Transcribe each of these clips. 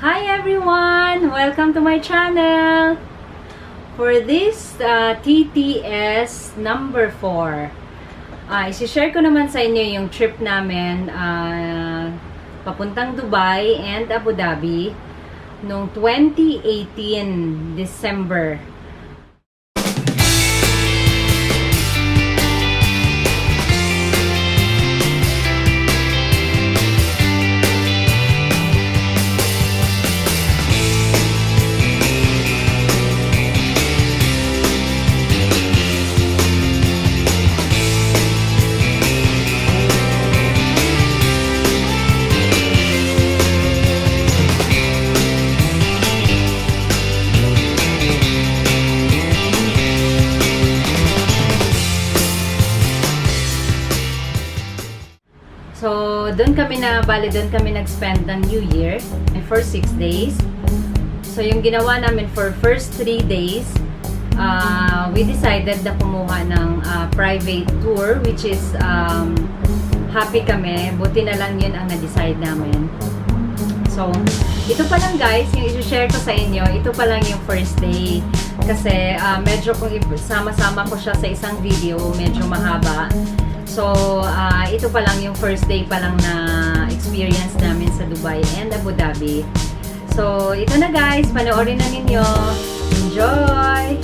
Hi everyone! Welcome to my channel! For this T.T.S. number 4, isi-share ko naman sa inyo yung trip namin papuntang Dubai and Abu Dhabi noong 2018 December. So, doon kami nag-spend ng New Year for 6 days. So, yung ginawa namin for first 3 days, we decided na kumuha ng private tour, which is happy kami. Buti na lang yun ang na-decide namin. So, ito pa lang guys, yung i-share ko sa inyo, ito pa lang yung first day. Kasi medyo kung sama-sama ko siya sa isang video, medyo mahaba. So, ito pa lang yung first day pa lang na experience namin sa Dubai and Abu Dhabi. So, ito na guys, panoorin na ninyo. Enjoy!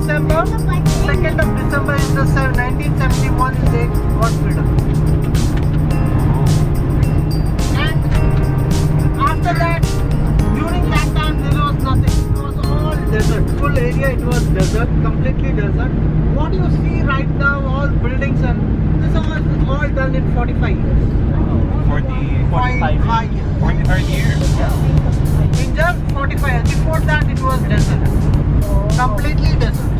December, 2nd of December is the 1971 is the got freedom. And after that, during that time there was nothing. It was all desert. Full area it was desert, completely desert. What you see right now, all buildings and this is all done in 45 years. 45 years. 45 years. Yeah. In just 45 years. Before that it was desert. Completely desert.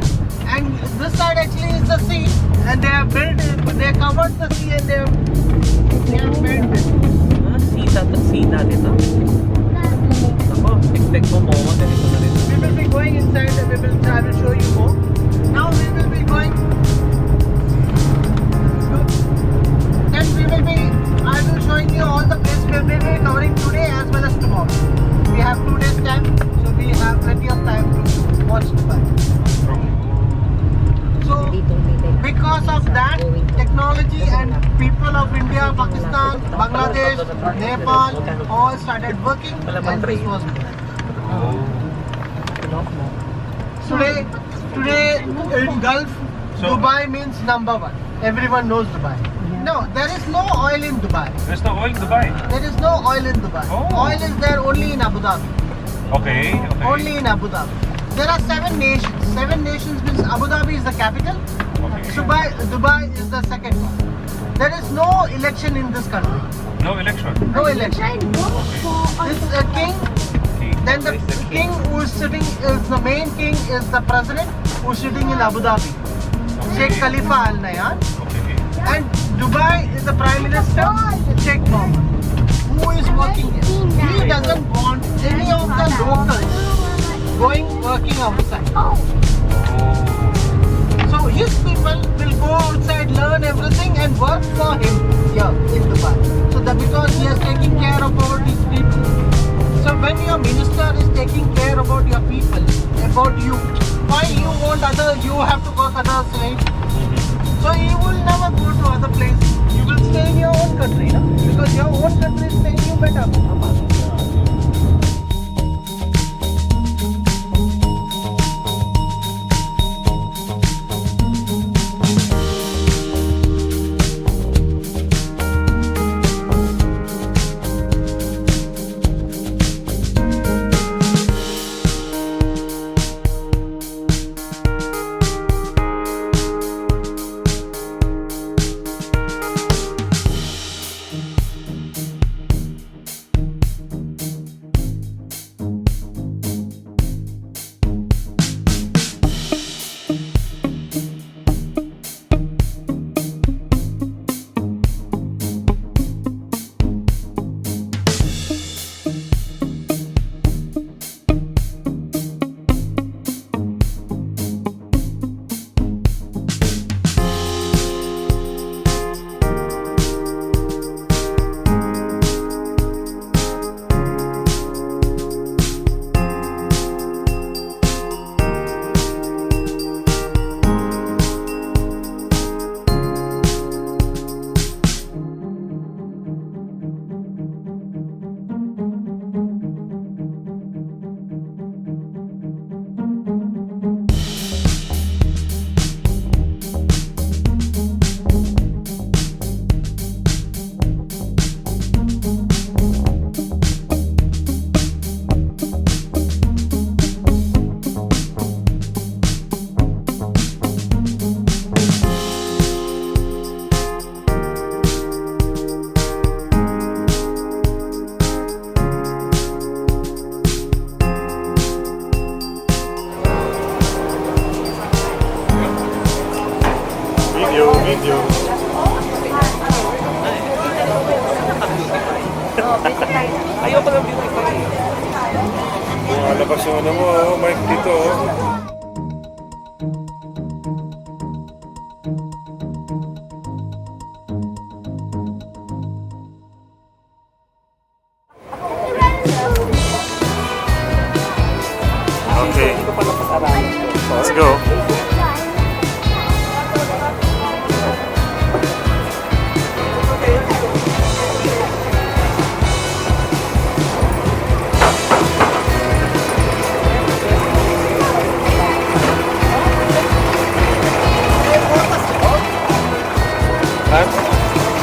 And this side actually is the sea, and they have built it, they covered the sea and they have built it. Sea natin to. Ako, expect mo mo, ganito na rin. We will be going inside and I will show you more. Now we will be going, then I will showing you all the places we will be covering today as well as tomorrow. We have 2 days time, so we have plenty of time to watch Dubai. So, because of that, technology and people of India, Pakistan, Bangladesh, Nepal all started working and this was today in Gulf, Dubai means number 1. Everyone knows Dubai. No, there is no oil in Dubai. There's no oil in Dubai. There is no oil in Dubai. Oh. Oil is there only in Abu Dhabi. Okay. Only in Abu Dhabi. There are 7 nations. 7 nations means Abu Dhabi is the capital. Okay. Dubai is the second one. There is no election in this country. No election. No election. This is a king. Then the king who is sitting is the main king is the president who is sitting in Abu Dhabi. Sheikh Khalifa Al Nahyan. Okay. And Dubai is the prime minister Sheikh Mohammed, who is working here. He doesn't want any of the locals working outside. So his people will go outside, learn everything and work for him here in Dubai. So that because he is taking care about his people. So when your minister is taking care about your people, about you, why you want other, you have to work other side? So you will never go to other place. You will stay in your own country, no? Because your own country is paying you better. Video. Ayoko lang beauty pa eh. Labas yung ano mo, Mike, dito. Okay, let's go.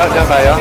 Saan dyan tayo?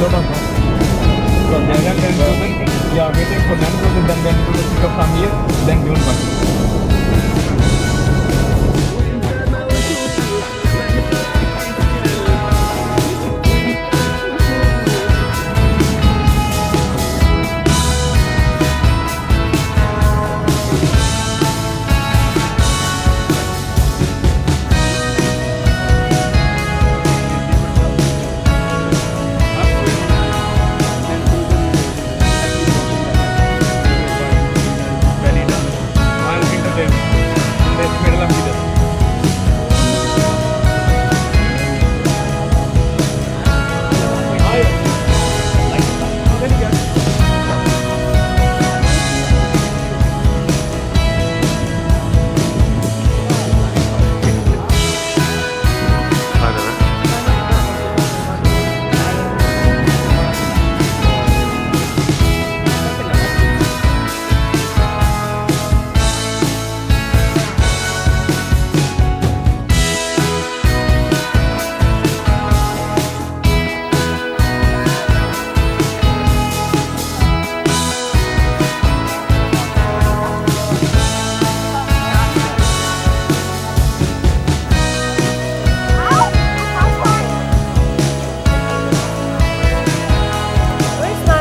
load of them. So there are 10,000. Yeah, waiting for 10,000, then when you pick up from here, then June 1. I'll enter them in the middle of the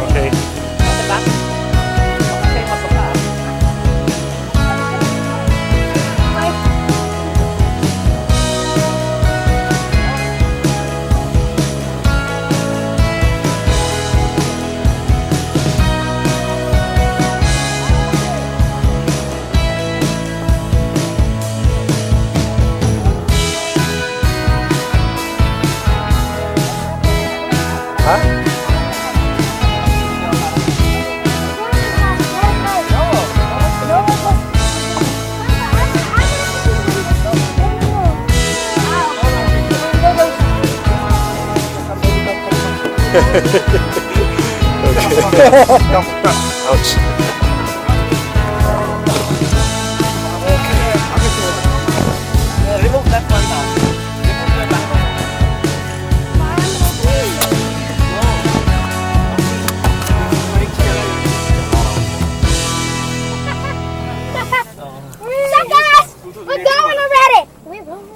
Okay. Huh? Ouch. Remove that one now. Remove the back one. So guys, we're going already. We're going.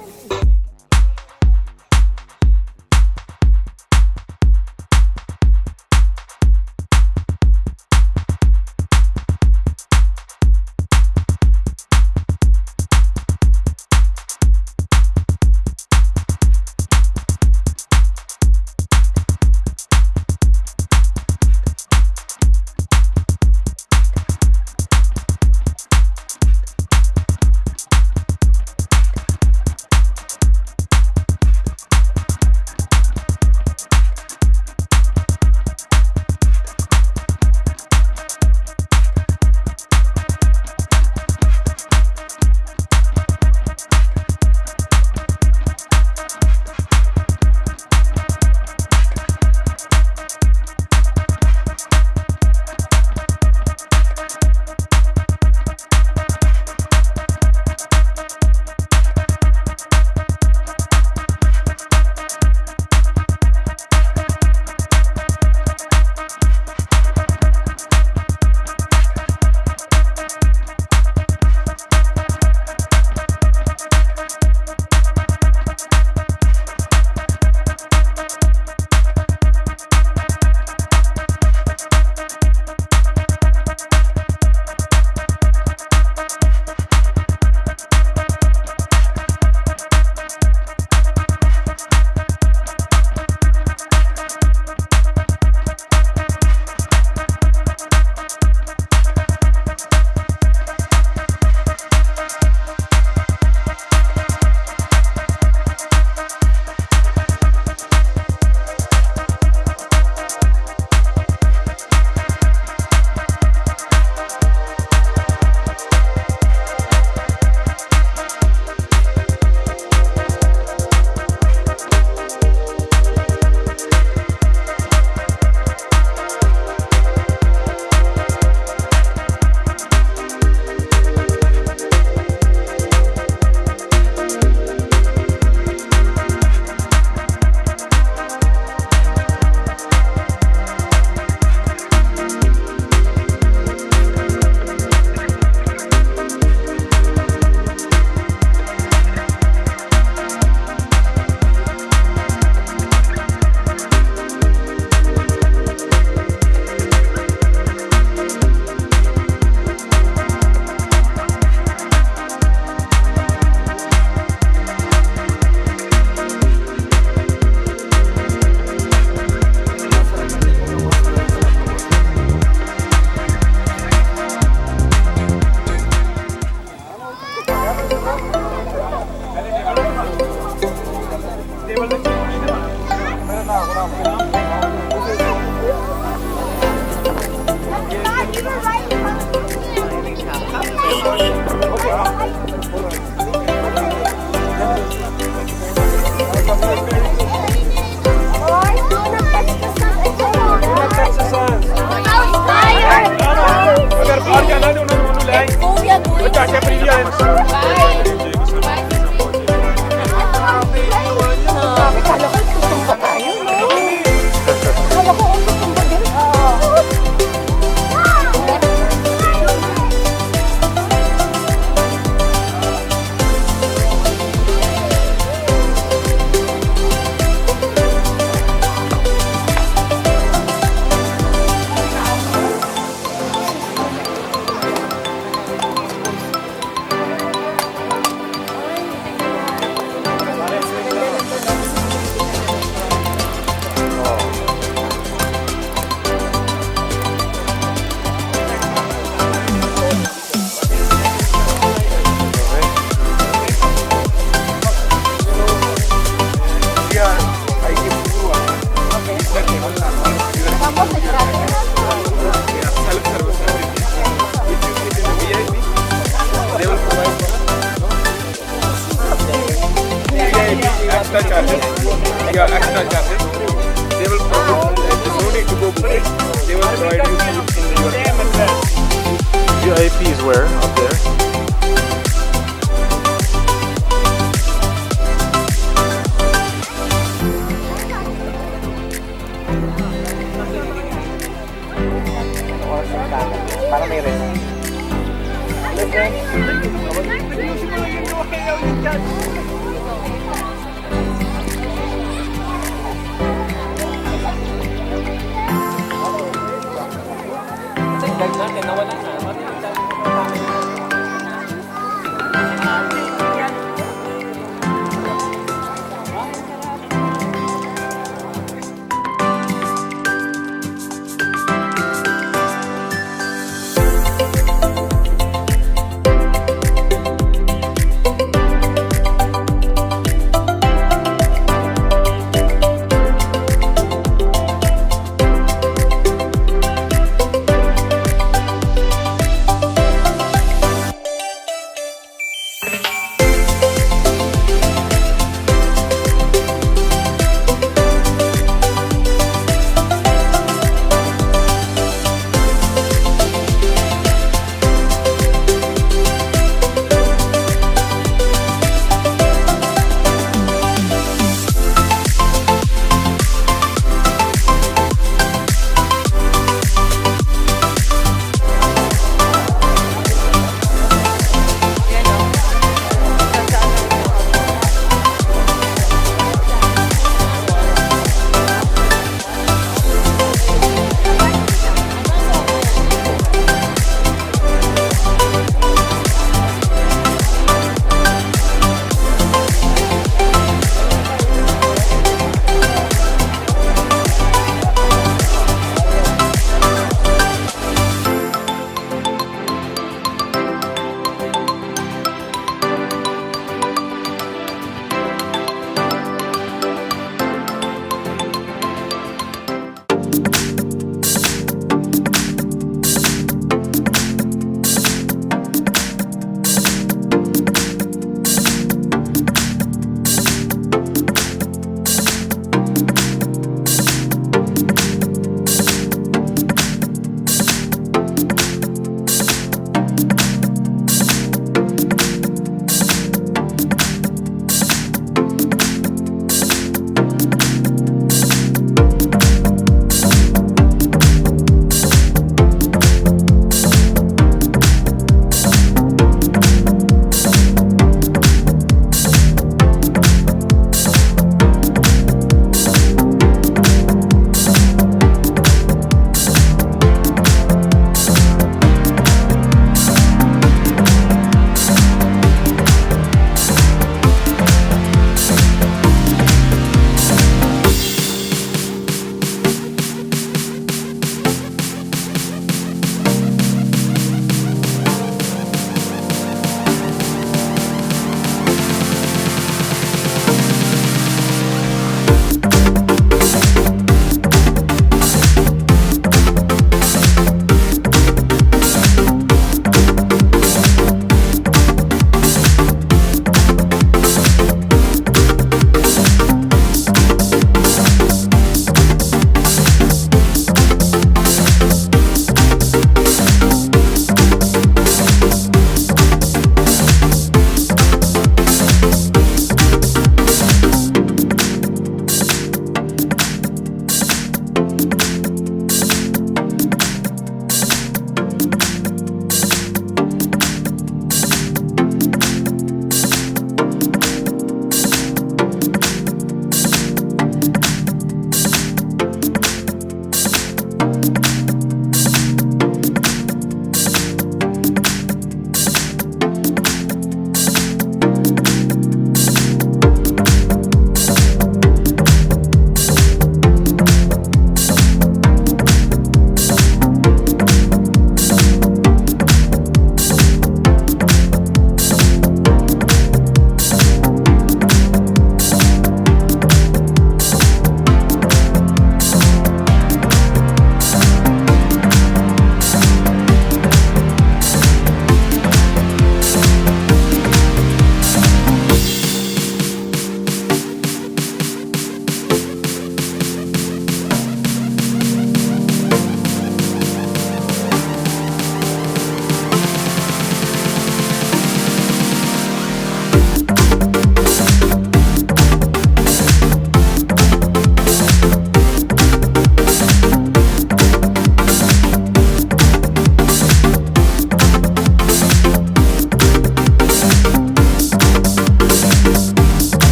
Self-service everything. If you sit in the VIP, they will provide VIP extra charges. Yeah, extra charges. They will provide. No need to go book. They will provide you food in your VIP is where up there. Para may rest.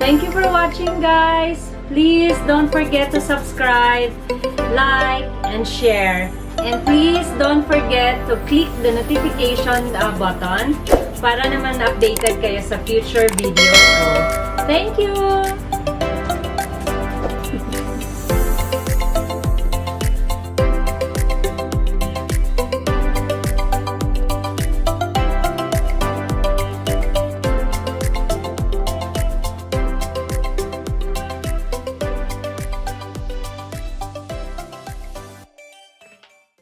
Thank you for watching, guys. Please don't forget to subscribe, like, and share. And please don't forget to click the notification button para naman updated kayo sa future videos ko. Thank you!